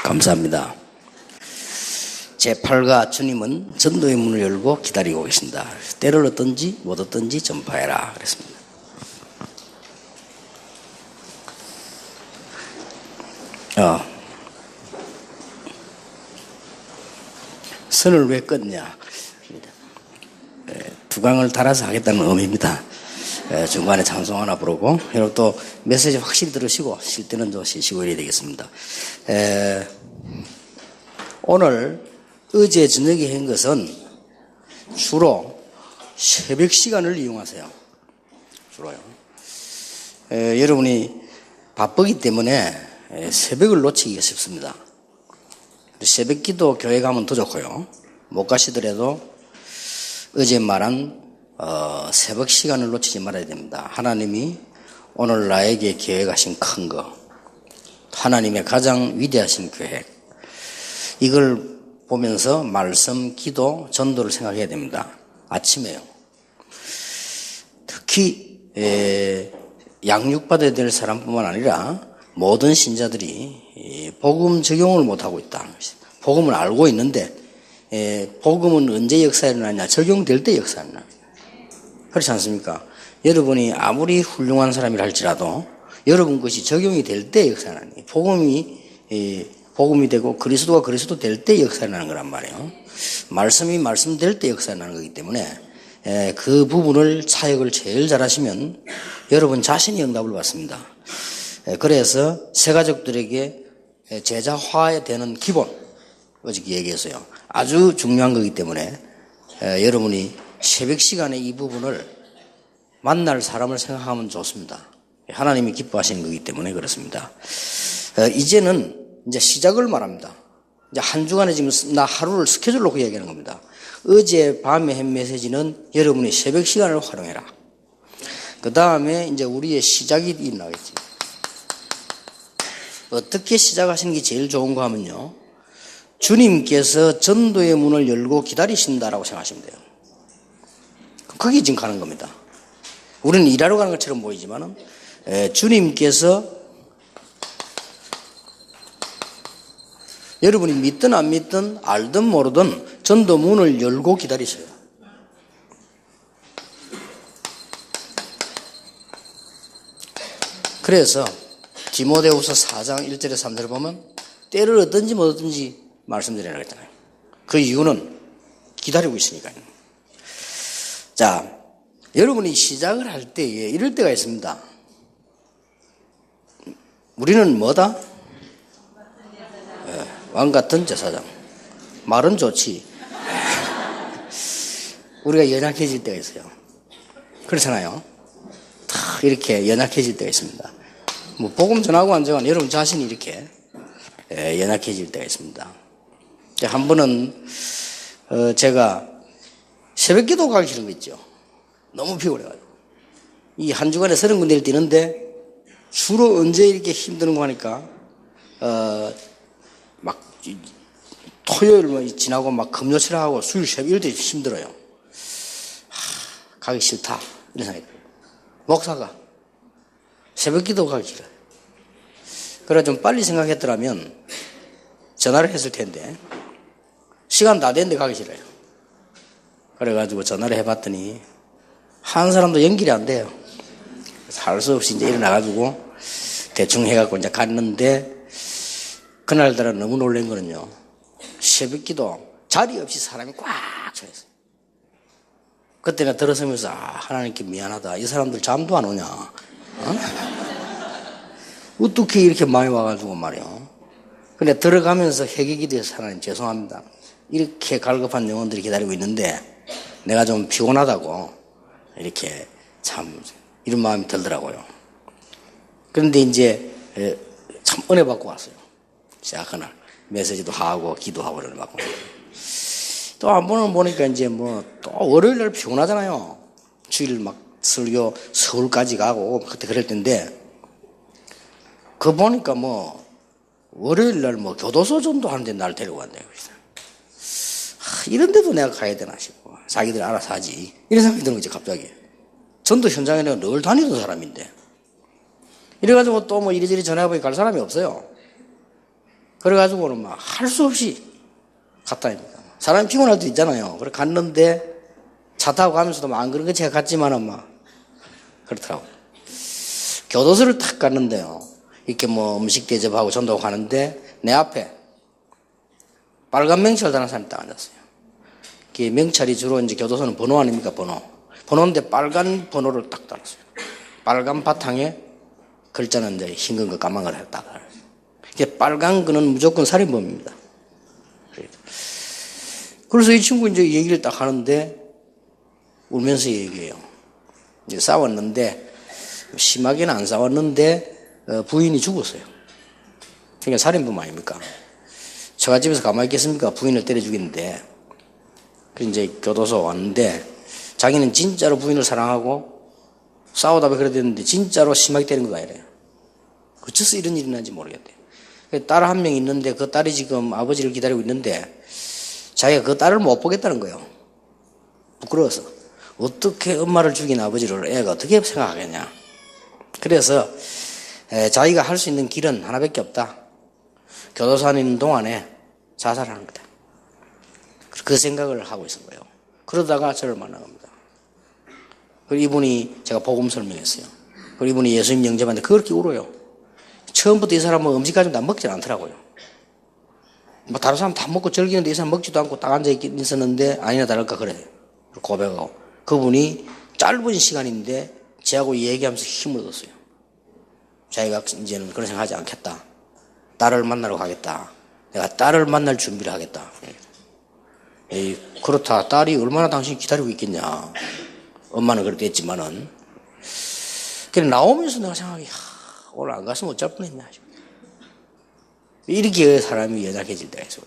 감사합니다. 제8가 주님은 전도의 문을 열고 기다리고 계신다. 때를 얻든지 못 얻든지 전파해라 그랬습니다. 선을 왜 껐냐? 두 강을 달아서 하겠다는 의미입니다. 중간에 찬송 하나 부르고, 여러분 또 메시지 확실히 들으시고 쉴 때는 좀 쉬시고 이래야 되겠습니다. 오늘 어제 저녁에 한 것은 주로 새벽 시간을 이용하세요. 주로요. 여러분이 바쁘기 때문에 새벽을 놓치기가 쉽습니다. 새벽 기도 교회 가면 더 좋고요. 못 가시더라도 어제 말한 새벽 시간을 놓치지 말아야 됩니다. 하나님이 오늘 나에게 계획하신 큰 거, 하나님의 가장 위대하신 계획, 이걸 보면서 말씀, 기도, 전도를 생각해야 됩니다. 아침에요. 특히 양육받아야 될 사람뿐만 아니라 모든 신자들이 복음 적용을 못하고 있다. 복음을 알고 있는데 복음은 언제 역사에 일어나냐? 적용될 때 역사에 일어나냐? 그렇지 않습니까? 여러분이 아무리 훌륭한 사람이라 할지라도 여러분 것이 적용이 될 때 역사에 일어나냐? 복음이 되고 그리스도가 그리스도 될 때 역사에 일어나는 거란 말이에요. 말씀이 말씀될 때 역사에 일어나는 거기 때문에 그 부분을 차역을 제일 잘하시면 여러분 자신이 응답을 받습니다. 그래서 새가족들에게 제자화에 되는 기본, 어저께 얘기했어요. 아주 중요한 거기 때문에 여러분이 새벽 시간에 이 부분을 만날 사람을 생각하면 좋습니다. 하나님이 기뻐하시는 거기 때문에 그렇습니다. 이제는 이제 시작을 말합니다. 이제 한 주간에 지금 나 하루를 스케줄 놓고 얘기하는 겁니다. 어제 밤에 한 메시지는 여러분이 새벽 시간을 활용해라. 그 다음에 이제 우리의 시작이 나겠지. 어떻게 시작하시는 게 제일 좋은가 하면요. 주님께서 전도의 문을 열고 기다리신다라고 생각하시면 돼요. 거기 지금 가는 겁니다. 우리는 일하러 가는 것처럼 보이지만 주님께서 여러분이 믿든 안 믿든 알든 모르든 전도 문을 열고 기다리세요. 그래서 디모데후서 4장 1절에 3절을 보면 때를 얻든지 못 얻든지 말씀드리라고 했잖아요. 그 이유는 기다리고 있으니까요. 자, 여러분이 시작을 할 때에 이럴 때가 있습니다. 우리는 뭐다? 왕 같은 제사장. 말은 좋지. 우리가 연약해질 때가 있어요. 그렇잖아요. 탁 이렇게 연약해질 때가 있습니다. 뭐 복음 전하고 안 전하고 여러분 자신이 이렇게 연약해질 때가 있습니다. 한 번은 제가 새벽 기도 가기 싫은 거 있죠. 너무 피곤해가지고 이 한 주간에 30군데를 뛰는데 주로 언제 이렇게 힘드는 거 하니까 막 토요일 지나고 막 금요일 하고 수요일 새벽 이럴 때 힘들어요. 가기 싫다 이런 생각이 들어요. 목사가 새벽 기도 가기 싫어요. 그래 좀 빨리 생각했더라면 전화를 했을 텐데 시간 다 됐는데 가기 싫어요. 그래가지고 전화를 해봤더니 한 사람도 연결이 안 돼요. 할 수 없이 이제 일어나가지고 대충 해갖고 이제 갔는데 그날따라 너무 놀란 거는요. 새벽 기도 자리 없이 사람이 꽉 차 있어요. 그때 내가 들어서면서 하나님께 미안하다. 이 사람들 잠도 안 오냐? 어떻게 이렇게 많이 와가지고 말이요. 근데 들어가면서 회개기도해서 하나님 죄송합니다. 이렇게 갈급한 영혼들이 기다리고 있는데 내가 좀 피곤하다고 이렇게 참 이런 마음이 들더라고요. 그런데 이제 참 은혜 받고 왔어요. 시작하나 메시지도 하고 기도하고 은혜 받고. 또 한 번은 보니까 이제 뭐 또 월요일 날 피곤하잖아요. 주일 막 설교 서울까지 가고 그때 그럴 텐데 그 보니까 뭐 월요일 날 뭐 교도소 전도하는데 날 데리고 간대요. 이런 데도 내가 가야 되나 싶고 자기들 알아서 하지 이런 생각이 드는 거지. 갑자기 전도 현장에 내가 늘 다니던 사람인데 이래가지고 또 뭐 이리저리 전화해보니 갈 사람이 없어요. 그래가지고는 막 할 수 없이 갔다니까. 사람이 피곤할 때 있잖아요. 그래 갔는데 차 타고 가면서도 막 안 그런 거 제가 갔지만은 막 그렇더라고. 교도소를 탁 갔는데요. 이렇게 뭐 음식 대접하고 전도하고 가는데 내 앞에 빨간 명찰 달은 사람이 딱 앉았어요. 그 명찰이 주로 이제 교도소는 번호 아닙니까? 번호인데 빨간 번호를 딱 달았어요. 빨간 바탕에 글자는 이제 흰 거 까만 걸 딱 달았어요. 빨간 거는 무조건 살인범입니다. 그래서 이 친구 이제 얘기를 딱 하는데 울면서 얘기해요. 이제 싸웠는데 심하게는 안 싸웠는데 부인이 죽었어요. 그러니까 살인범 아닙니까? 저가 집에서 가만히 있겠습니까? 부인을 때려 죽이는데. 그래서 이제 교도소 왔는데 자기는 진짜로 부인을 사랑하고 싸우다 보니 그랬는데 진짜로 심하게 때린 거가 이래요. 어째서 이런 일이 났는지 모르겠대요. 딸 한 명 있는데 그 딸이 지금 아버지를 기다리고 있는데 자기가 그 딸을 못 보겠다는 거예요. 부끄러워서. 어떻게 엄마를 죽인 아버지를 애가 어떻게 생각하겠냐. 그래서 자기가 할 수 있는 길은 하나밖에 없다. 교도소 안에 있는 동안에 자살하는 거다. 그 생각을 하고 있은 거예요. 그러다가 저를 만난 겁니다. 그리고 이분이 제가 복음 설명했어요. 그리고 이분이 예수님 영접하는데 그렇게 울어요. 처음부터 이 사람은 음식 가지고 다 먹질 않더라고요. 뭐 다른 사람 다 먹고 즐기는데 이 사람 먹지도 않고 딱 앉아 있었는데 아니나 다를까 그래. 고백하고. 그분이 짧은 시간인데 저하고 얘기하면서 힘을 얻었어요. 자기가 이제는 그런 생각하지 않겠다. 딸을 만나러 가겠다. 내가 딸을 만날 준비를 하겠다. 에이, 그렇다. 딸이 얼마나 당신 기다리고 있겠냐. 엄마는 그렇게 했지만은. 그래 나오면서 내가 생각해, 오늘 안 갔으면 어쩔 뻔했냐. 이렇게 사람이 연약해질 때가 있어요.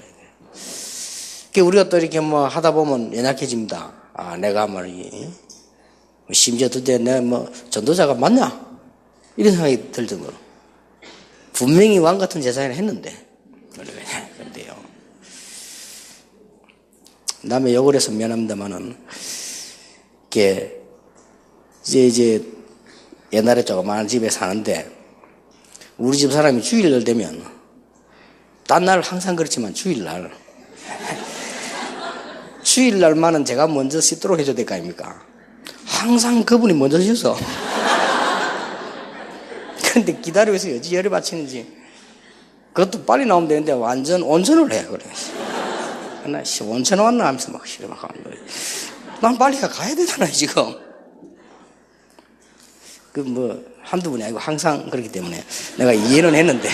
우리가 또 이렇게 뭐 하다 보면 연약해집니다. 아, 내가 말이 심지어 그때 내가 뭐 전도자가 맞냐? 이런 생각이 들 정도로. 분명히 왕 같은 제사를 했는데. 그런데요. 남의 욕을 해서 미안합니다만은, 이게, 이제 옛날에 조그마한 집에 사는데, 우리 집 사람이 주일날 되면, 딴 날 항상 그렇지만 주일날, 주일날만은 제가 먼저 씻도록 해줘야 될 거 아닙니까? 항상 그분이 먼저 씻어. 근데 기다리고 있어요. 어찌 열이 받치는지. 그것도 빨리 나오면 되는데 완전 온천을 해. 그래. 나 온천 왔나 하면서 막 싫어 막 하는 거예요. 난 빨리 가야 되잖아, 지금. 그 뭐, 한두 번이 아니고 항상 그렇기 때문에 내가 이해는 했는데.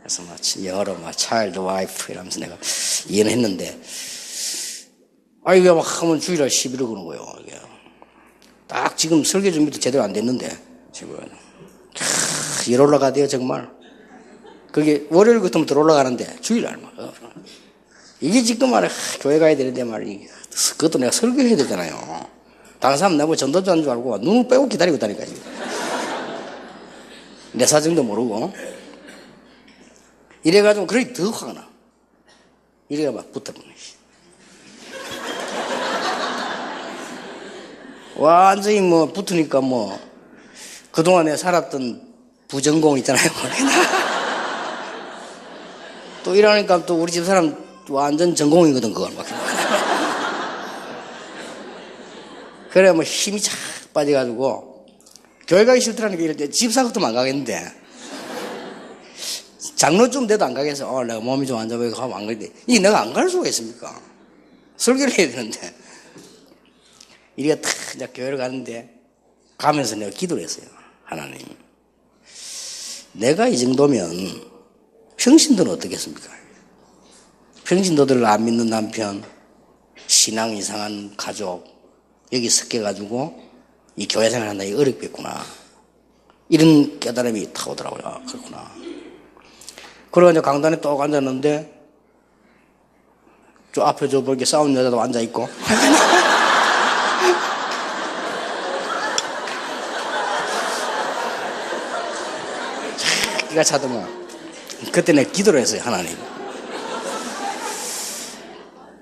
그래서 막 여러 막 child wife 이러면서 내가 이해는 했는데. 아이, 왜 막 하면 주일날 시비를 거는 거예요. 이게. 딱 지금 설계 준비도 제대로 안 됐는데. 지금. 일 올라가대요, 정말. 그게 월요일 같으면 더 올라가는데, 주일날 막. 이게 지금 말에 교회 가야 되는데 말이 그것도 내가 설교해야 되잖아요. 다른 사람 내가 전도자인 줄 알고 눈을 빼고 기다리고 있다니까, 지금. 내 사정도 모르고. 이래가지고, 그렇게 더 화가 나. 이래가 막 붙어버리네. 완전히 뭐 붙으니까 뭐, 그동안에 살았던 부전공 있잖아요. 또 이러니까 또 우리 집 사람 완전 전공이거든, 그걸 막. 그래, 뭐 힘이 착 빠져가지고, 교회 가기 싫더라니까 이럴 때 집사 같으면 안 가겠는데, 장로쯤 돼도 안 가겠어. 내가 몸이 좀 안 좋아서 가면 안 가겠는데, 이게 내가 안 갈 수가 있습니까? 설교를 해야 되는데. 이리가 탁, 이제 교회를 가는데, 가면서 내가 기도를 했어요. 하나님. 내가 이 정도면, 평신도는 어떻겠습니까? 평신도들을 안 믿는 남편, 신앙 이상한 가족, 여기 섞여가지고, 이 교회 생활 한다니 어렵겠구나. 이런 깨달음이 탁 오더라고요. 아, 그렇구나. 그러고 이제 강단에 또 앉았는데, 저 앞에 저 이렇게 싸운 여자도 앉아있고, 기가 차더만. 그때 내가 기도를 했어요, 하나님.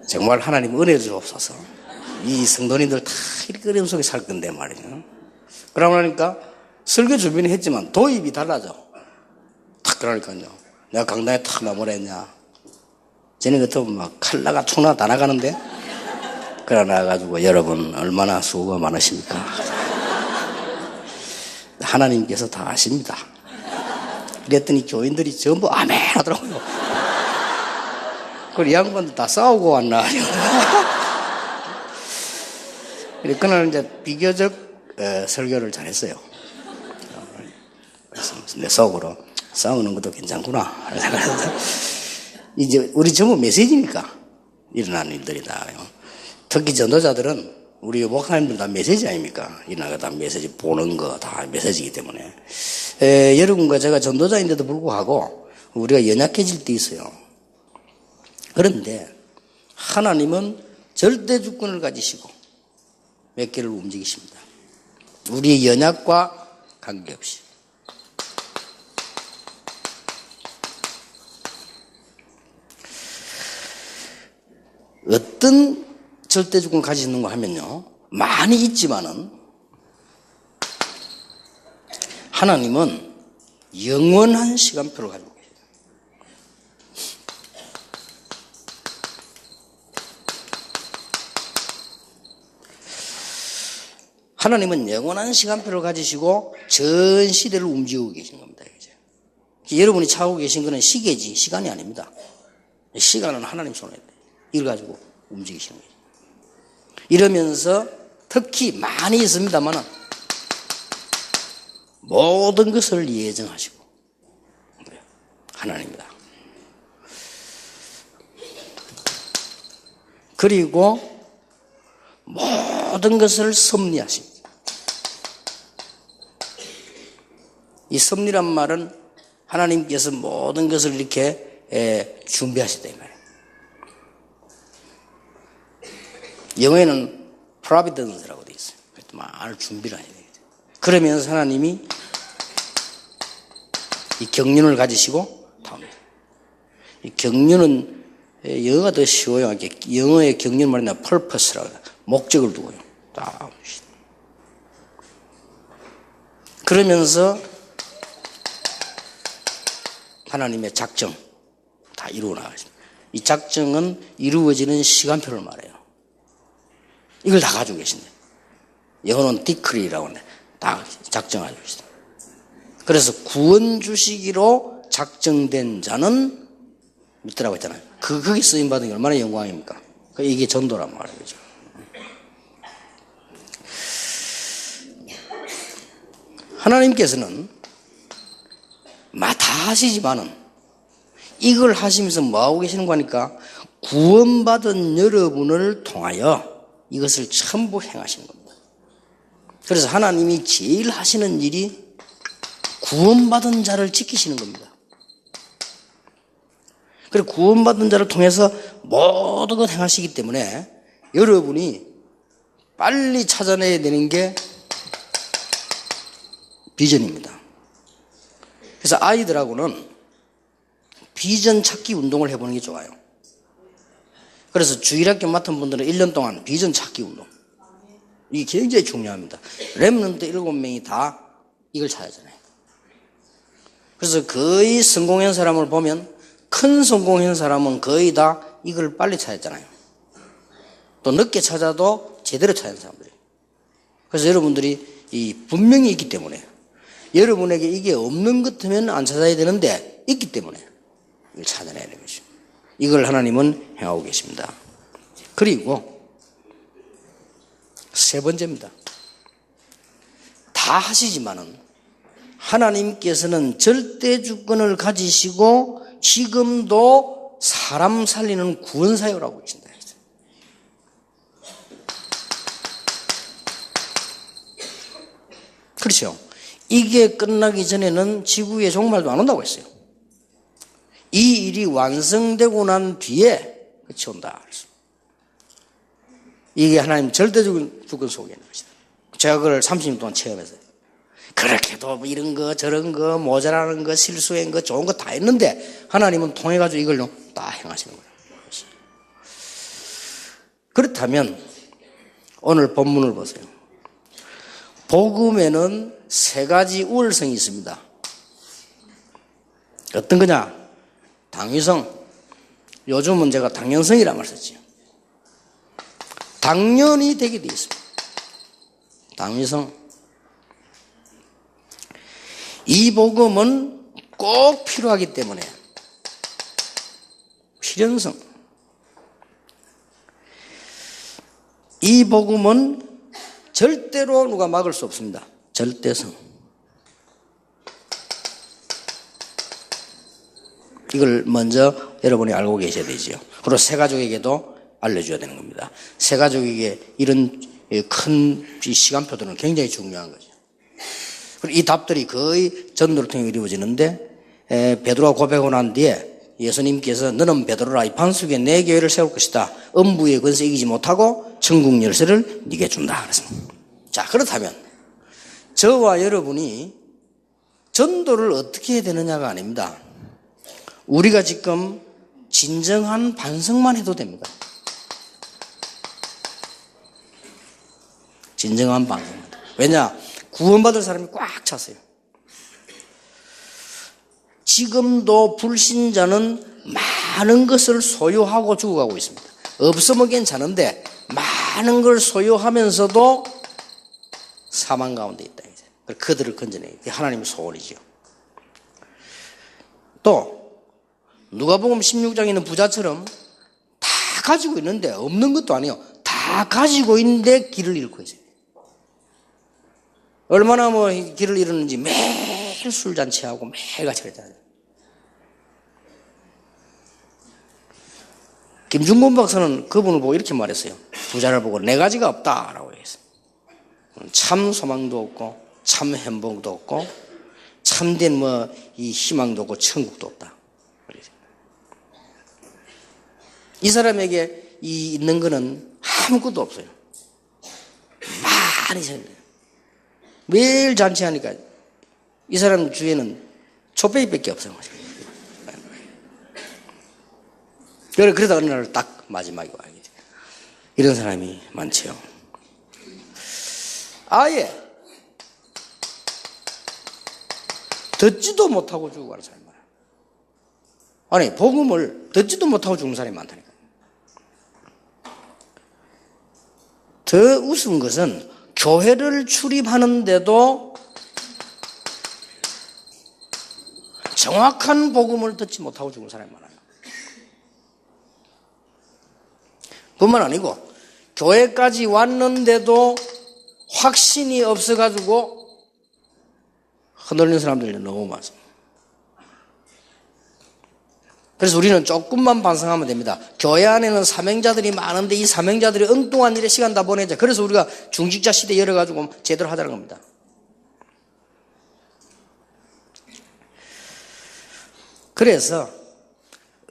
정말 하나님 은혜 주옵소서. 이 성도님들 다 이렇게 어려움 속에 살 건데 말이에요. 그러고 나니까 설교 준비는 했지만 도입이 달라져. 딱 그러니까요. 내가 강당에 탁 나무라 했냐. 쟤네 같으면 막 칼나가 총나 다 나가는데. 그래 나가지고 여러분 얼마나 수고가 많으십니까. 하나님께서 다 아십니다. 그랬더니 교인들이 전부 아멘 하더라고요. 그리고 이 양반도 다 싸우고 왔나. 그날 이제 비교적 설교를 잘했어요. 내 속으로 싸우는 것도 괜찮구나. 이제 우리 전부 메시지니까 일어나는 일들이다. 특히 전도자들은 우리 목사님들 다 메시지 아닙니까? 일어나가 다 메시지 보는 거 다 메시지이기 때문에. 여러분과 제가 전도자인데도 불구하고 우리가 연약해질 때 있어요. 그런데 하나님은 절대 주권을 가지시고 몇 개를 움직이십니다. 우리의 연약과 관계없이. 어떤 절대 주권을 가지시는가 하면요. 많이 있지만은 하나님은 영원한 시간표를 가지고 계세요. 하나님은 영원한 시간표를 가지시고 전 시대를 움직이고 계신 겁니다. 여러분이 차고 계신 것은 시계지 시간이 아닙니다. 시간은 하나님 손에 있다. 이걸 가지고 움직이시는 거예요. 이러면서 특히 많이 있습니다만 모든 것을 예정하시고 하나님입니다. 그리고 모든 것을 섭리하십니다. 이 섭리란 말은 하나님께서 모든 것을 이렇게 준비하시다 이 말이에요. 영어에는 providence라고 되어 있어요. 많은 준비를 해야 되겠죠. 그러면서 하나님이 이 경륜을 가지시고 다음에 이 경륜은 영어가 더 쉬워요. 영어의 경륜 말이나 purpose라고 해요. 목적을 두고요. 딱 그러면서 하나님의 작정 다 이루어 나가십니다. 이 작정은 이루어지는 시간표를 말해요. 이걸 다 가지고 계신데 영어는 decree라고 하는데 다 작정하고 계시다. 그래서 구원 주시기로 작정된 자는 믿더라고 했잖아요. 거기 쓰임 받은 게 얼마나 영광입니까? 이게 전도란 말이죠. 하나님께서는 다 하시지만은 이걸 하시면서 뭐하고 계시는 거니까 구원받은 여러분을 통하여 이것을 전부 행하시는 겁니다. 그래서 하나님이 제일 하시는 일이 구원받은 자를 지키시는 겁니다. 그리고 구원받은 자를 통해서 모든 것 행하시기 때문에 여러분이 빨리 찾아내야 되는 게 비전입니다. 그래서 아이들하고는 비전 찾기 운동을 해보는 게 좋아요. 그래서 주일학교 맡은 분들은 1년 동안 비전 찾기 운동. 이게 굉장히 중요합니다. 렘넌트 7명이 다 이걸 찾았잖아요. 그래서 거의 성공한 사람을 보면 큰 성공한 사람은 거의 다 이걸 빨리 찾았잖아요. 또 늦게 찾아도 제대로 찾은 사람들이에요. 그래서 여러분들이 이 분명히 있기 때문에 여러분에게 이게 없는 것 같으면 안 찾아야 되는데 있기 때문에 이걸 찾아내야 되는 것이죠. 이걸 하나님은 행하고 계십니다. 그리고 세 번째입니다. 다 하시지만은 하나님께서는 절대 주권을 가지시고 지금도 사람 살리는 구원사역을 하고 계신다. 그렇죠. 이게 끝나기 전에는 지구에 종말도 안 온다고 했어요. 이 일이 완성되고 난 뒤에 끝이 온다. 이게 하나님 절대적인 주권 속에 있는 것이다. 제가 그걸 30년 동안 체험했어요. 그렇게도 이런 거 저런 거 모자라는 거 실수한 거 좋은 거 다 했는데 하나님은 통해가지고 이걸로 다 행하시는 거예요. 그렇다면 오늘 본문을 보세요. 복음에는 세 가지 우월성이 있습니다. 어떤 거냐? 당위성. 요즘은 제가 당연성이라는 말 썼지요. 당연히 되게 되어 있습니다. 당위성. 이 복음은 꼭 필요하기 때문에 필연성. 이 복음은 절대로 누가 막을 수 없습니다. 절대성. 이걸 먼저 여러분이 알고 계셔야 되지요. 그리고 새가족에게도 알려줘야 되는 겁니다. 새가족에게 이런 큰 시간표들은 굉장히 중요한 거죠. 이 답들이 거의 전도를 통해 이루어지는데 베드로가 고백하고 난 뒤에 예수님께서 너는 베드로라 이 반석에 내 교회를 세울 것이다. 음부의 권세 이기지 못하고 천국 열쇠를 네게 준다. 그랬습니다. 자, 그렇다면 저와 여러분이 전도를 어떻게 해야 되느냐가 아닙니다. 우리가 지금 진정한 반성만 해도 됩니다. 진정한 반성. 왜냐? 구원받을 사람이 꽉 찼어요. 지금도 불신자는 많은 것을 소유하고 죽어가고 있습니다. 없으면 괜찮은데 많은 걸 소유하면서도 사망 가운데 있다. 그들을 건져내기. 하나님의 소원이죠. 또 누가복음 16장에 있는 부자처럼 다 가지고 있는데 없는 것도 아니에요. 다 가지고 있는데 길을 잃고 있어요. 얼마나 길을 잃었는지 매일 술잔치하고 매일 같이 그랬잖아요. 김중곤 박사는 그분을 보고 이렇게 말했어요. 부자를 보고 네 가지가 없다라고 했어요. 참 소망도 없고 참 행복도 없고 참된 이 희망도 없고 천국도 없다. 이 사람에게 있는 거는 아무것도 없어요. 많이 생겨요. 매일 잔치하니까 이 사람 주위에는 촛배기밖에 없어요. 그러다 어느 날 딱 마지막에 와요. 이런 사람이 많죠. 아예 듣지도 못하고 죽어가는 사람이 많아요. 아니 복음을 듣지도 못하고 죽는 사람이 많다니까요. 더 우스운 것은 교회를 출입하는데도 정확한 복음을 듣지 못하고 죽은 사람이 많아요. 뿐만 아니고 교회까지 왔는데도 확신이 없어가지고 흔들리는 사람들이 너무 많습니다. 그래서 우리는 조금만 반성하면 됩니다. 교회 안에는 사명자들이 많은데 이 사명자들이 엉뚱한 일에 시간 다 보내자. 그래서 우리가 중직자 시대 열어가지고 제대로 하자는 겁니다. 그래서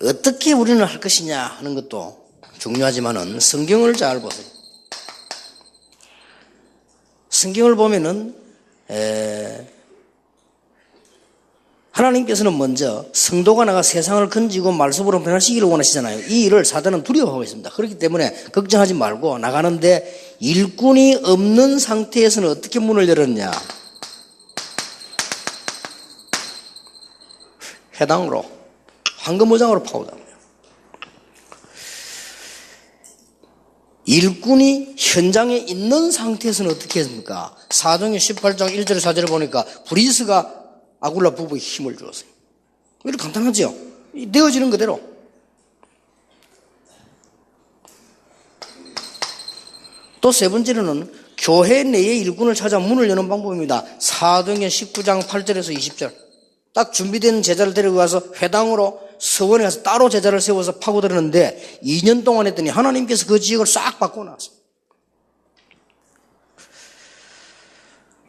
어떻게 우리는 할 것이냐 하는 것도 중요하지만은 성경을 잘 보세요. 성경을 보면은 하나님께서는 먼저 성도가 나가 세상을 건지고 말씀으로 변화시키기를 원하시잖아요. 이 일을 사단은 두려워하고 있습니다. 그렇기 때문에 걱정하지 말고 나가는데 일꾼이 없는 상태에서는 어떻게 문을 열었냐? 회당으로 황금무장으로 파오다. 일꾼이 현장에 있는 상태에서는 어떻게 했습니까? 사도행전 18장 1절 4절을 보니까 브리스가 아굴라 부부에 힘을 주었어요. 이렇게 간단하죠? 되어지는 그대로. 또 세 번째로는 교회 내에 일꾼을 찾아 문을 여는 방법입니다. 사도행전 19장 8절에서 20절. 딱 준비된 제자를 데리고 가서 회당으로 서원에 가서 따로 제자를 세워서 파고들었는데 2년 동안 했더니 하나님께서 그 지역을 싹 바꾸어 놨어요.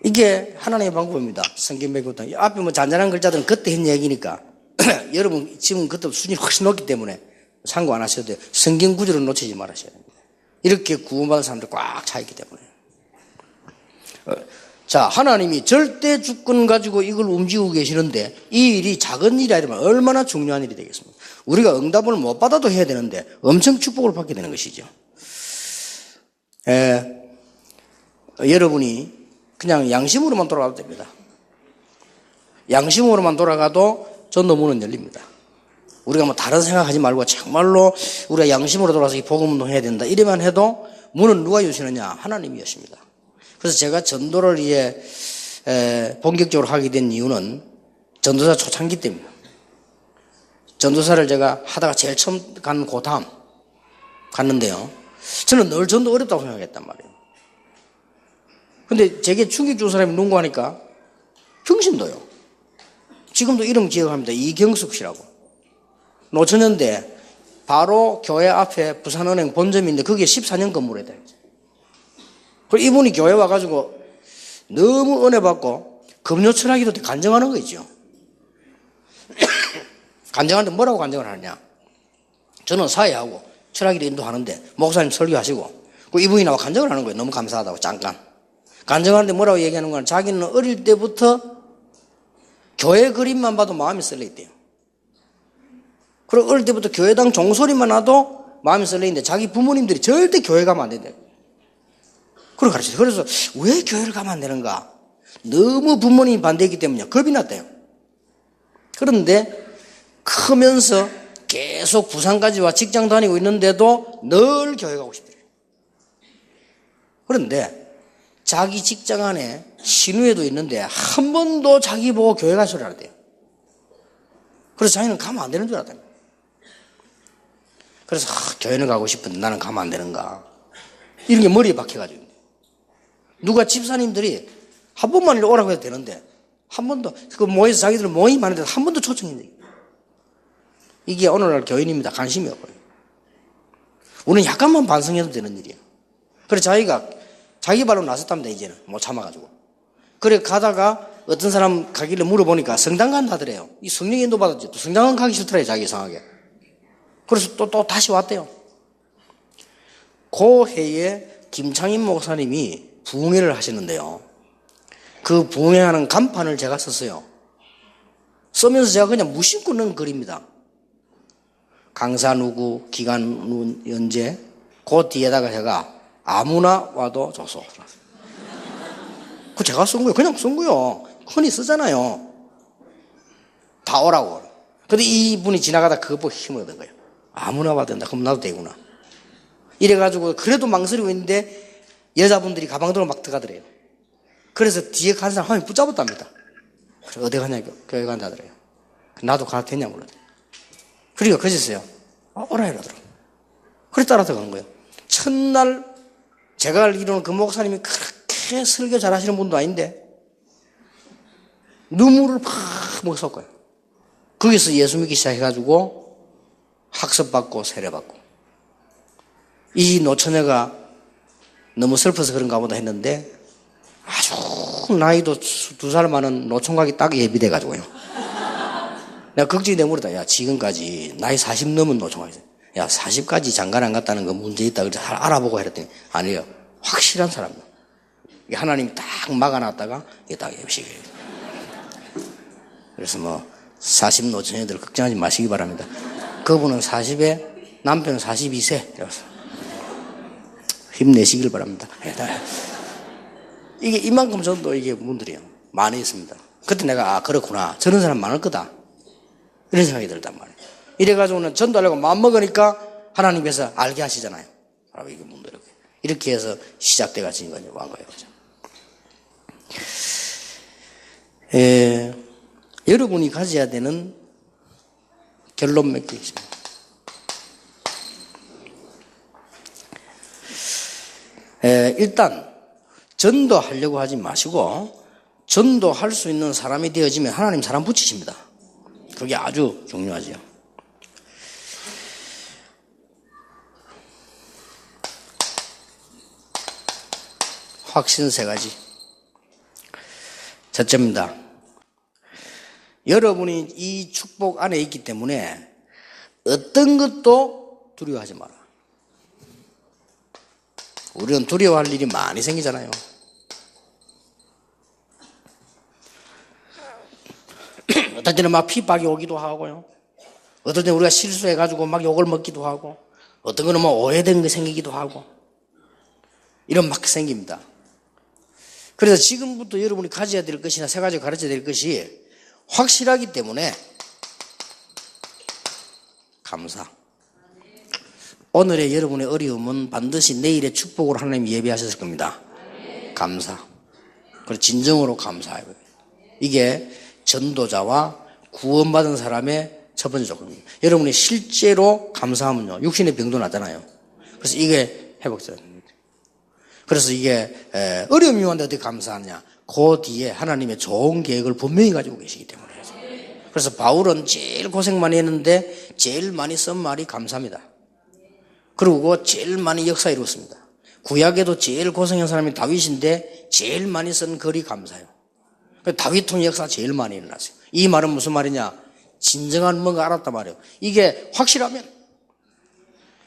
이게 하나님의 방법입니다. 성경 배우다. 앞에 잔잔한 글자들은 그때 했 얘기니까 여러분 지금 그때 수준이 훨씬 높기 때문에 참고 안 하셔도 돼요. 성경 구절을 놓치지 말으셔야 됩니다. 이렇게 구원받은 사람들 꽉 차 있기 때문에. 자, 하나님이 절대 주권 가지고 이걸 움직이고 계시는데 이 일이 작은 일이 아니면 얼마나 중요한 일이 되겠습니까? 우리가 응답을 못 받아도 해야 되는데 엄청 축복을 받게 되는 것이죠. 여러분이 그냥 양심으로만 돌아가도 됩니다. 양심으로만 돌아가도 전도문은 열립니다. 우리가 뭐 다른 생각하지 말고 정말로 우리가 양심으로 돌아서 이 복음운동 해야 된다. 이래만 해도 문은 누가 여시느냐? 하나님이 여십니다. 그래서 제가 전도를 이제 본격적으로 하게 된 이유는 전도사 초창기 때입니다. 전도사를 제가 하다가 제일 처음 간 고담 갔는데요. 저는 늘 전도 어렵다고 생각했단 말이에요. 근데 제게 충격 준 사람이 누군가 하니까 경신도요. 지금도 이름 기억합니다. 이경숙 씨라고. 노처녀인데 바로 교회 앞에 부산은행 본점인데 거기에 14년 근무를 해야 돼요. 그리고 이분이 교회 와가지고 너무 은혜 받고 금요 철학기도 때 간증하는 거 있죠. 간증하는데 뭐라고 간증을 하느냐. 저는 사회하고 철학기도 인도하는데 목사님 설교하시고 그 이분이 나와 간증을 하는 거예요. 너무 감사하다고 잠깐. 간증하는데 뭐라고 얘기하는 건 자기는 어릴 때부터 교회 그림만 봐도 마음이 설레있대요. 그리고 어릴 때부터 교회당 종소리만 나도 마음이 설레있는데 자기 부모님들이 절대 교회 가면 안 된대요. 그걸 가르쳐요. 그래서 왜 교회를 가면 안 되는가? 너무 부모님이 반대했기 때문에 겁이 났대요. 그런데 크면서 계속 부산까지 와 직장 다니고 있는데도 늘 교회 가고 싶대요. 그런데 자기 직장 안에 신우회도 있는데 한 번도 자기 보고 교회 갈 소리 안 한대요. 그래서 자기는 가면 안 되는 줄 알았대요. 그래서 교회는 가고 싶은데 나는 가면 안 되는가. 이런 게 머리에 박혀가지고. 누가 집사님들이 한 번만 오라고 해도 되는데 한 번도 그 모여서 자기들 모임 하는데 한 번도 초청했는데 이게 오늘날 교인입니다. 관심이 없어요. 우리는 약간만 반성해도 되는 일이에요. 그래서 자기가 자기 발로 나섰답니다. 이제는 못 참아가지고. 그래 가다가 어떤 사람 가길래 물어보니까 성당 간다더래요. 이 성령 인도 받았지. 또 성당은 가기 싫더래요. 자기 이상하게. 그래서 또 다시 왔대요. 그 해에 김창인 목사님이 부흥회를 하시는데요. 그 부흥회하는 간판을 제가 썼어요. 쓰면서 제가 그냥 무심코 넣은 글입니다. 강사 누구, 기간 연재, 그 뒤에다가 제가 아무나 와도 좋소. 그 제가 쓴 거예요. 그냥 쓴 거예요. 흔히 쓰잖아요. 다 오라고. 근데 이분이 지나가다 그거 보고 힘을 얻은 거예요. 아무나 와도 된다. 그럼 나도 되구나. 이래가지고 그래도 망설이고 있는데 여자분들이 가방 들고 막 들어가더래요. 그래서 뒤에 간 사람 한 명 붙잡았답니다. 그래서 어디 가냐, 교회 간다더래요. 나도 가도 되냐 물었더니. 그러니까 그랬어요. 오라 이러더라고요. 그래 따라 들어간 거예요. 첫날 제가 알기로는 그 목사님이 그렇게 설교 잘하시는 분도 아닌데 눈물을 팍 먹었어요. 거기서 예수 믿기 시작해가지고 학습받고 세례받고 이 노처녀가 너무 슬퍼서 그런가 보다 했는데 아주 나이도 2살 많은 노총각이 딱 예비돼가지고요. 내가 걱정이 되물었다. 야, 지금까지 나이 40 넘은 노총각이 야, 40까지 장가 안 갔다는 거 문제 있다. 그래서 알아보고 했더니 아니에요. 확실한 사람이야. 하나님이 딱 막아놨다가 이게 딱 예비시켜요. 그래서 뭐 40 노처녀들 걱정하지 마시기 바랍니다. 그분은 40에 남편은 42세. 그래서 힘내시길 바랍니다. 이게 이만큼 전도 이게 분들이요. 많이 있습니다. 그때 내가 그렇구나. 저런 사람 많을 거다. 이런 생각이 들단 말이에요. 이래가지고는 전도하려고 마음먹으니까 하나님께서 알게 하시잖아요. 바로 이게 문제 이렇게 해서 시작돼가 지금까지 온 거예요. 그죠? 여러분이 가져야 되는 결론 몇 개 있습니다. 일단 전도하려고 하지 마시고 전도할 수 있는 사람이 되어지면 하나님 사람 붙이십니다. 그게 아주 중요하죠. 확신 3가지. 첫째입니다. 여러분이 이 축복 안에 있기 때문에 어떤 것도 두려워하지 마라. 우리는 두려워할 일이 많이 생기잖아요. 어떨 때는 막 핍박이 오기도 하고요. 어떨 때는 우리가 실수해가지고 막 욕을 먹기도 하고, 어떤 거는 뭐 오해된 게 생기기도 하고, 이런 막 생깁니다. 그래서 지금부터 여러분이 가져야 될 것이나 3가지 가르쳐야 될 것이 확실하기 때문에 감사. 오늘의 여러분의 어려움은 반드시 내일의 축복으로 하나님이 예비하셨을 겁니다. 감사. 그리고 진정으로 감사해요. 이게 전도자와 구원받은 사람의 첫 번째 조건입니다. 여러분이 실제로 감사하면요, 육신의 병도 나잖아요. 그래서 이게 회복됩니다. 그래서 이게 어려움이 왔는데 어떻게 감사하냐? 그 뒤에 하나님의 좋은 계획을 분명히 가지고 계시기 때문에. 그래서 바울은 제일 고생 많이 했는데 제일 많이 쓴 말이 감사합니다. 그리고 제일 많이 역사 이루었습니다. 구약에도 제일 고생한 사람이 다윗인데 제일 많이 쓴 글이 감사해요. 다윗통 역사 제일 많이 일어났어요. 이 말은 무슨 말이냐? 진정한 뭔가 알았단 말이에요. 이게 확실하면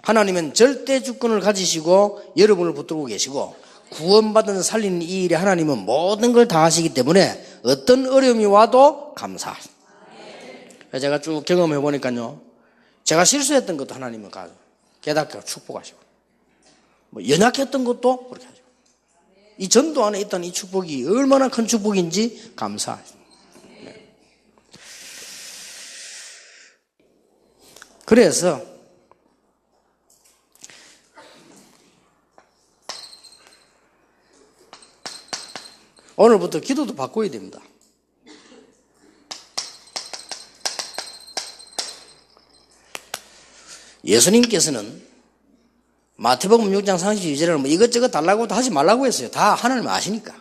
하나님은 절대 주권을 가지시고 여러분을 붙들고 계시고 구원받은 살리는 이 일에 하나님은 모든 걸 다 하시기 때문에 어떤 어려움이 와도 감사하십니다. 제가 쭉 경험해 보니까요, 제가 실수했던 것도 하나님은 깨닫게 축복하시고, 연약했던 것도 그렇게 하시고, 이 전도 안에 있던 이 축복이 얼마나 큰 축복인지 감사하십니다. 그래서 오늘부터 기도도 바꿔야 됩니다. 예수님께서는 마태복음 6장 32절을 이것저것 달라고 하지 말라고 했어요. 다 하나님 아시니까.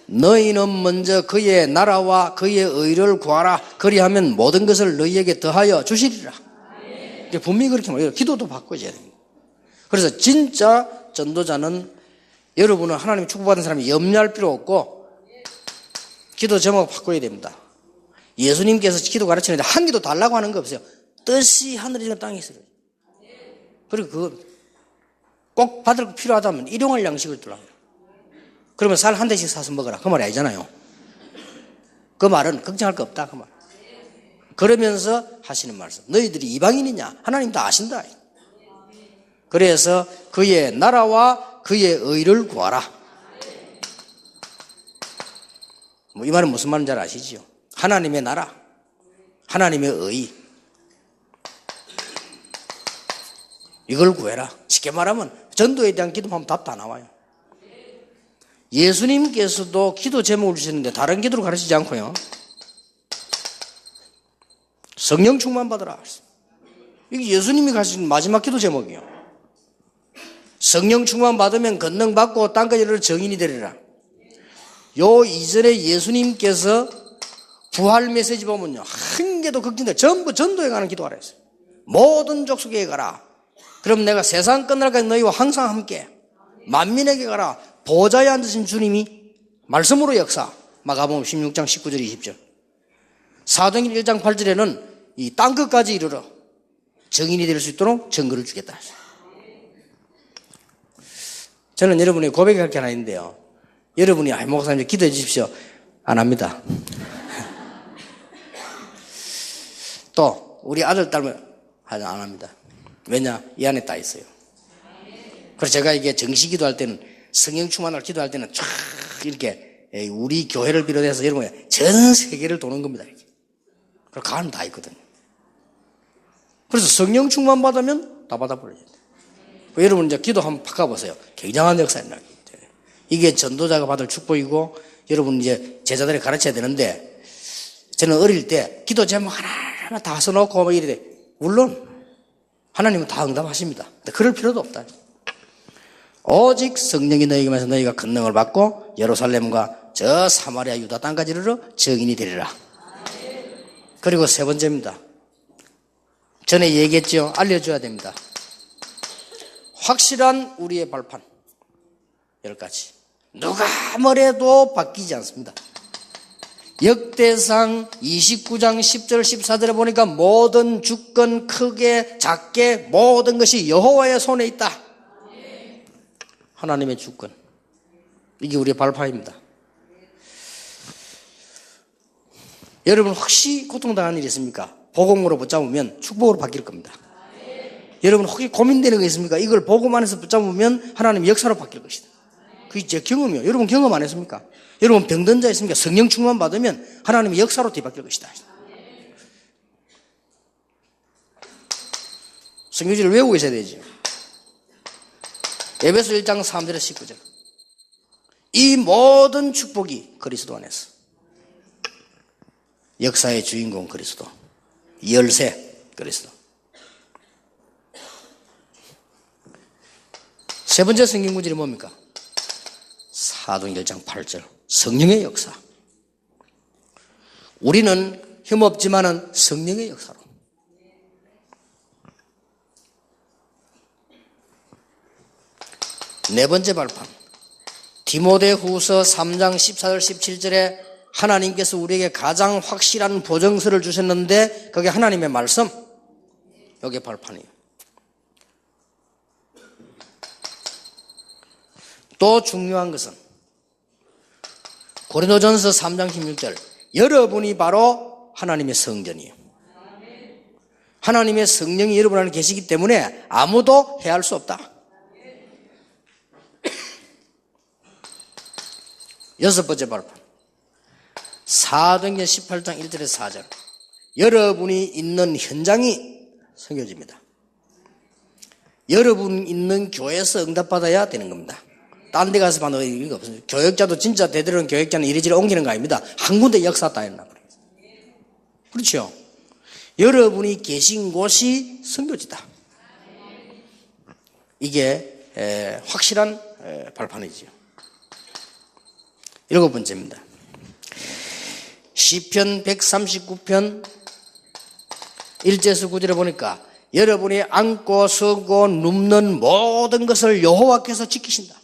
너희는 먼저 그의 나라와 그의 의를 구하라. 그리하면 모든 것을 너희에게 더하여 주시리라. 분명히 그렇게 말해요. 기도도 바꿔줘야 됩니다. 그래서 진짜 전도자는 여러분은 하나님 축복받은 사람이 염려할 필요 없고 기도 제목 바꿔야 됩니다. 예수님께서 기도 가르치는데 한 기도 달라고 하는 거 없어요. 뜻이 하늘이나 땅에 있어요. 그리고 그거 꼭 받을 거 필요하다면 일용할 양식을 두라. 그러면 쌀 한 대씩 사서 먹어라. 그 말이 아니잖아요. 그 말은 걱정할 거 없다. 그 말. 그러면서 하시는 말씀. 너희들이 이방인이냐? 하나님 다 아신다. 그래서 그의 나라와 그의 의를 구하라. 이 말은 무슨 말인지 잘 아시지요? 하나님의 나라, 하나님의 의, 이걸 구해라. 쉽게 말하면 전도에 대한 기도하면 답 다 나와요. 예수님께서도 기도 제목을 주시는데 다른 기도를 가르치지 않고요, 성령 충만 받으라. 이게 예수님이 가르치는 마지막 기도 제목이에요. 성령 충만 받으면 권능 받고 땅까지 이르러 정인이 되리라. 요 이전에 예수님께서 부활 메시지 보면요, 한 개도 걱정돼. 전부 전도에 관한 기도하라 했어요. 모든 족속에 가라. 그럼 내가 세상 끝날까지 너희와 항상 함께. 만민에게 가라. 보좌에 앉으신 주님이 말씀으로 역사. 마가복음 16장 19절 20절. 사도행전 1장 8절에는 이 땅끝까지 이르러 정인이 될 수 있도록 증거를 주겠다. 저는 여러분의 고백이 할 게 하나 있는데요, 여러분이 목사님 기도해 주십시오. 안 합니다. 또 우리 아들 딸은 안 합니다. 왜냐? 이 안에 다 있어요. 그래서 제가 이게 정시 기도할 때는, 성령 충만을 기도할 때는 쫙 이렇게 우리 교회를 비롯해서 여러분 전 세계를 도는 겁니다. 이렇게. 그리고 가는 다 있거든요. 그래서 성령 충만 받으면 다 받아버려야 돼요. 여러분 이제 기도 한번 바꿔보세요. 굉장한 역사에 나요. 이게 전도자가 받을 축복이고, 여러분 이제 제자들이 가르쳐야 되는데, 저는 어릴 때 기도 제목 하나하나 다 써놓고 막 이래. 물론 하나님은 다 응답하십니다. 근데 그럴 필요도 없다. 오직 성령이 너희에게 임해서 너희가 권능을 받고 예루살렘과 저 사마리아 유다 땅까지 이르러 증인이 되리라. 그리고 세 번째입니다. 전에 얘기했죠. 알려줘야 됩니다. 확실한 우리의 발판 10가지. 누가 뭐래도 바뀌지 않습니다. 역대상 29장 10절 14절에 보니까 모든 주권, 크게 작게 모든 것이 여호와의 손에 있다. 하나님의 주권. 이게 우리의 발판입니다. 여러분 혹시 고통당하는 일이 있습니까? 복음으로 붙잡으면 축복으로 바뀔 겁니다. 여러분 혹시 고민되는 거 있습니까? 이걸 복음 안에서 붙잡으면 하나님 역사로 바뀔 것이다. 그게 제 경험이요. 여러분 경험 안 했습니까? 여러분 병든 자 있습니까? 성령 충만 받으면 하나님의 역사로 뒤바뀔 것이다. 성경지를 외우고 있어야 되죠. 에베소 1장 3절에 19절. 이 모든 축복이 그리스도 안에서. 역사의 주인공 그리스도. 열쇠 그리스도. 세 번째 성경 구절이 뭡니까? 사도행전 1장 8절. 성령의 역사. 우리는 힘없지만은 성령의 역사로. 네 번째 발판. 디모데후서 3장 14절 17절에 하나님께서 우리에게 가장 확실한 보증서를 주셨는데 그게 하나님의 말씀. 여기에 발판이에요. 또 중요한 것은 고린도전서 3장 16절. 여러분이 바로 하나님의 성전이에요. 하나님의 성령이 여러분 안에 계시기 때문에 아무도 해할 수 없다. 여섯 번째 발판. 사도행전 18장 1절에서 4절. 여러분이 있는 현장이 섬겨집니다. 여러분 있는 교회에서 응답받아야 되는 겁니다. 딴 데 가서 받는 의미가 없습니다. 교역자도 진짜 되도록 교역자는 이리저리 옮기는 거 아닙니다. 한 군데 역사 따윈다. 그렇죠? 여러분이 계신 곳이 선교지다. 이게 확실한 발판이지요. 일곱 번째입니다. 시편 139편 1절에서 9절에 보니까 여러분이 앉고 서고 눕는 모든 것을 여호와께서 지키신다.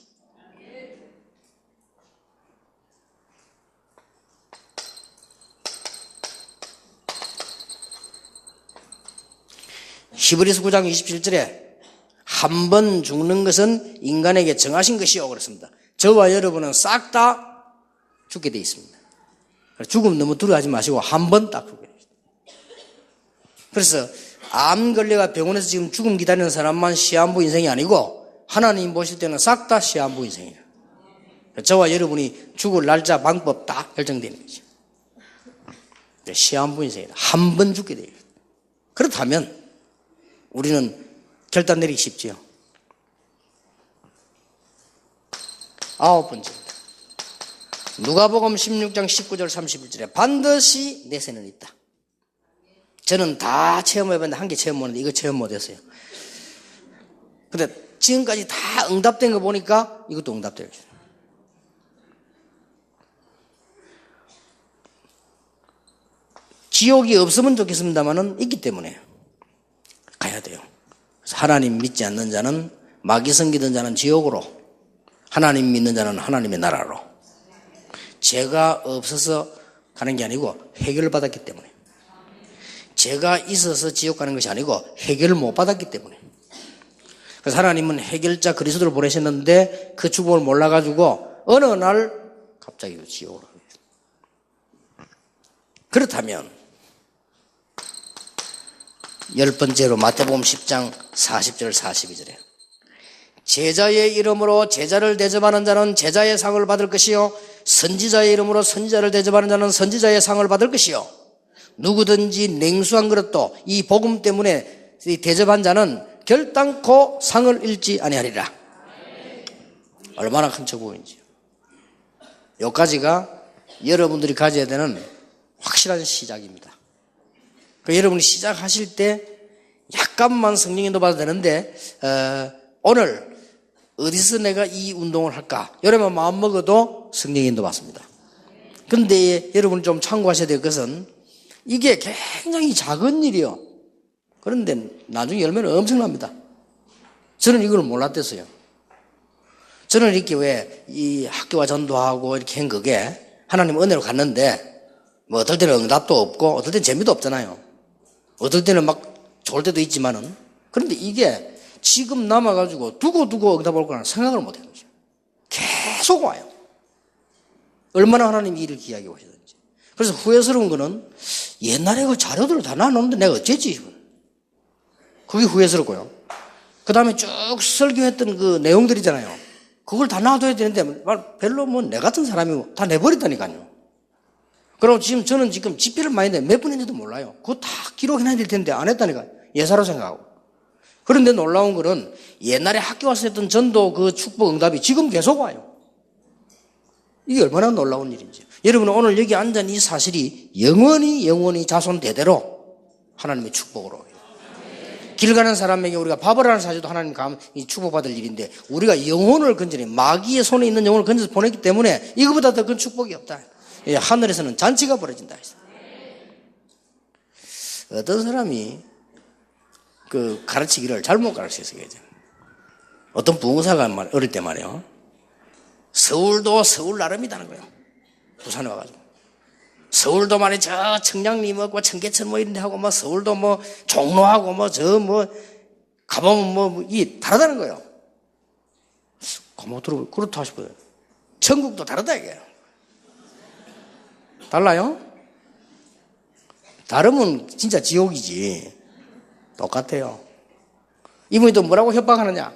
히브리서 9장 27절에 한 번 죽는 것은 인간에게 정하신 것이요 그렇습니다. 저와 여러분은 싹 다 죽게 되어 있습니다. 죽음 너무 두려워하지 마시고 한 번 딱 죽게 되어 있습니다. 그래서 암 걸려가 병원에서 지금 죽음 기다리는 사람만 시한부 인생이 아니고 하나님 보실 때는 싹 다 시한부 인생이에요. 저와 여러분이 죽을 날짜 방법 다 결정되는 거죠. 시한부 인생이다. 한 번 죽게 돼요. 그렇다면 우리는 결단 내리기 쉽지요. 아홉 번째입니다. 누가복음 16장 19절 31절에 반드시 내세는 있다. 저는 다 체험해봤는데 한 개 체험 못했는데 이거 체험 못했어요. 근데 지금까지 다 응답된 거 보니까 이것도 응답돼요. 지옥이 없으면 좋겠습니다만은 있기 때문에 가야 돼요. 그래서 하나님 믿지 않는 자는 마귀 섬기던 자는 지옥으로, 하나님 믿는 자는 하나님의 나라로. 죄가 없어서 가는 게 아니고 해결을 받았기 때문에. 죄가 있어서 지옥 가는 것이 아니고 해결을 못 받았기 때문에. 그래서 하나님은 해결자 그리스도를 보내셨는데 그 축복을 몰라가지고 어느 날 갑자기 지옥으로 가게 됐습니다. 그렇다면 열 번째로 마태복음 10장 40절 42절에 제자의 이름으로 제자를 대접하는 자는 제자의 상을 받을 것이요 선지자의 이름으로 선지자를 대접하는 자는 선지자의 상을 받을 것이요 누구든지 냉수한 그릇도 이 복음 때문에 대접한 자는 결단코 상을 잃지 아니하리라. 얼마나 큰 축복인지요. 여기까지가 여러분들이 가져야 되는 확실한 시작입니다. 여러분이 시작하실 때 약간만 성령인도 받아도 되는데 오늘 어디서 내가 이 운동을 할까? 여러분 마음 먹어도 성령인도 받습니다. 그런데 여러분이 좀 참고하셔야 될 것은 이게 굉장히 작은 일이요. 그런데 나중에 열매는 엄청납니다. 저는 이걸 몰랐댔어요. 저는 이렇게 왜 이 학교와 전도하고 이렇게 한 그게 하나님 은혜로 갔는데 뭐 어떨 때는 응답도 없고 어떨 때는 재미도 없잖아요. 어떨 때는 막 좋을 때도 있지만은 그런데 이게 지금 남아가지고 두고 응답 올 거라는 생각을 못 해요. 계속 와요. 얼마나 하나님이 일을 귀하게 오시든지. 그래서 후회스러운 거는 옛날에 그 자료들을 다 놔놓는데 내가 어쨌지. 그게 후회스럽고요. 그 다음에 쭉 설교했던 그 내용들이잖아요. 그걸 다 놔둬야 되는데 별로 뭐 내 같은 사람이 다 내버렸다니까요. 그리고 저는 지금 집회를 많이 했는데 몇 분인지도 몰라요. 그거 다 기록해놔야 될 텐데 안 했다니까. 예사로 생각하고. 그런데 놀라운 거는 옛날에 학교 와서 했던 전도 그 축복 응답이 지금 계속 와요. 이게 얼마나 놀라운 일인지. 여러분 오늘 여기 앉은 이 사실이 영원히 자손 대대로 하나님의 축복으로 와요. 길 가는 사람에게 우리가 밥을 하는 사실도 하나님 축복받을 일인데 우리가 영혼을 건져내 마귀의 손에 있는 영혼을 건져서 보냈기 때문에 이거보다 더 큰 축복이 없다. 하늘에서는 잔치가 벌어진다. 어떤 사람이 그 가르치기를 잘못 가르쳤어요. 어떤 부흥사가 어릴 때 말이에요. 서울도 서울 나름이다는 거예요. 부산에 와가지고. 서울도 말이 저 청량리 먹고 청계천 뭐 이런 데 하고 뭐 서울도 뭐 종로하고 뭐 저 뭐 가보면 이 다르다는 거예요. 가만 들어보면 그렇다 싶어요. 천국도 다르다 이게. 달라요? 다르면 진짜 지옥이지. 똑같아요. 이분이 또 뭐라고 협박하느냐?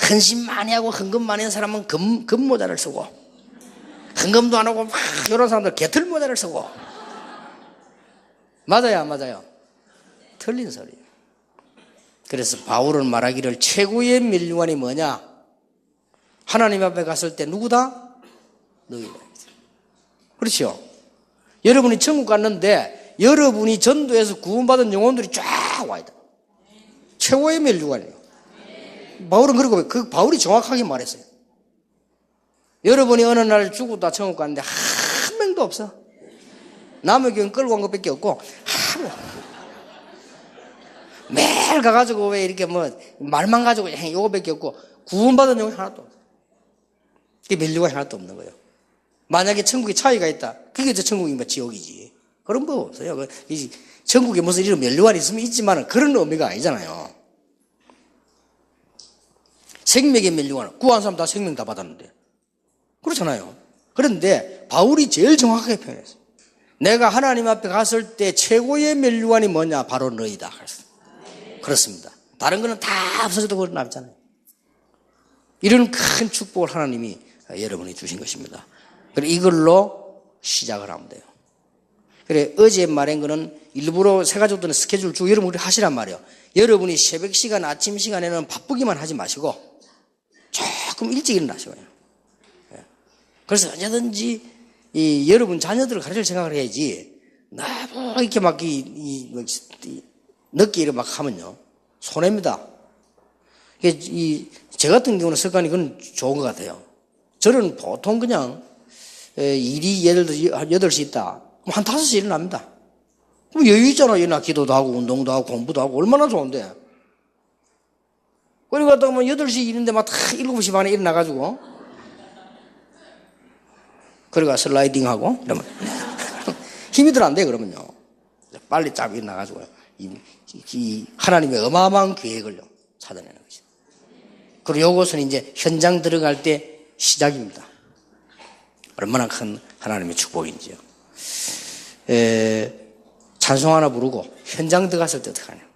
헌신 많이 하고 헌금 많이 한 사람은 금 모자를 쓰고 헌금도 안 하고 막 이런 사람들 개털 모자를 쓰고. 맞아요, 안 맞아요? 틀린 소리예요. 그래서 바울은 말하기를 최고의 면류관이 뭐냐? 하나님 앞에 갔을 때 누구다? 너희다. 그렇죠? 여러분이 천국 갔는데 여러분이 전도해서 구원받은 영혼들이 쫙 와야 돼. 최고의 면류관이에요. 바울은 그리고 그 바울이 정확하게 말했어요. 여러분이 어느 날 죽었다 천국 갔는데 한 명도 없어. 남의 교회 끌고 간 것밖에 없고 매일 가가지고 왜 이렇게 뭐 말만 가지고 요거밖에 없고 구원받은 영혼이 하나도 없어. 그게 면류관이 하나도 없는 거예요. 만약에 천국에 차이가 있다. 그게 저 천국이 뭐 지옥이지. 그런 법 없어요. 천국에 무슨 이런 면류관이 있으면 있지만 그런 의미가 아니잖아요. 생명의 면류관. 구한 사람 다 생명 다 받았는데. 그렇잖아요. 그런데 바울이 제일 정확하게 표현했어요. 내가 하나님 앞에 갔을 때 최고의 면류관이 뭐냐? 바로 너희다. 그렇습니다. 다른 거는 다 없어져도 그런 남잖아요. 이런 큰 축복을 하나님이 여러분이 주신 것입니다. 그래 이걸로 시작을 하면 돼요. 그래 어제 말한 거는 일부러 새 가족들은 스케줄 주고 여러분 우리 하시란 말이에요. 여러분이 새벽 시간 아침 시간에는 바쁘기만 하지 마시고 조금 일찍 일어나시고요. 그래서 언제든지 여러분 자녀들을 가르칠 생각을 해야지 너무 이렇게 막 늦게 일을 막 하면요 손해입니다. 제 같은 경우는 습관이 그건 좋은 것 같아요. 저는 보통 그냥 일이 예를 들어 8시 있다. 그럼 한 5시 일어납니다. 그럼 여유 있잖아. 일어나 기도도 하고 운동도 하고 공부도 하고 얼마나 좋은데. 그리고 갔다가 뭐 8시 일인데 막 7시 반에 일어나가지고 그리고 슬라이딩 하고 이러면 힘이 들 안 돼 그러면요. 빨리 쫙 일어나가지고 이 하나님의 어마어마한 계획을 찾아내는 거죠. 그리고 이것은 이제 현장 들어갈 때 시작입니다. 얼마나 큰 하나님의 축복인지요. 찬송 하나 부르고 현장 들어갔을 때 어떡하냐.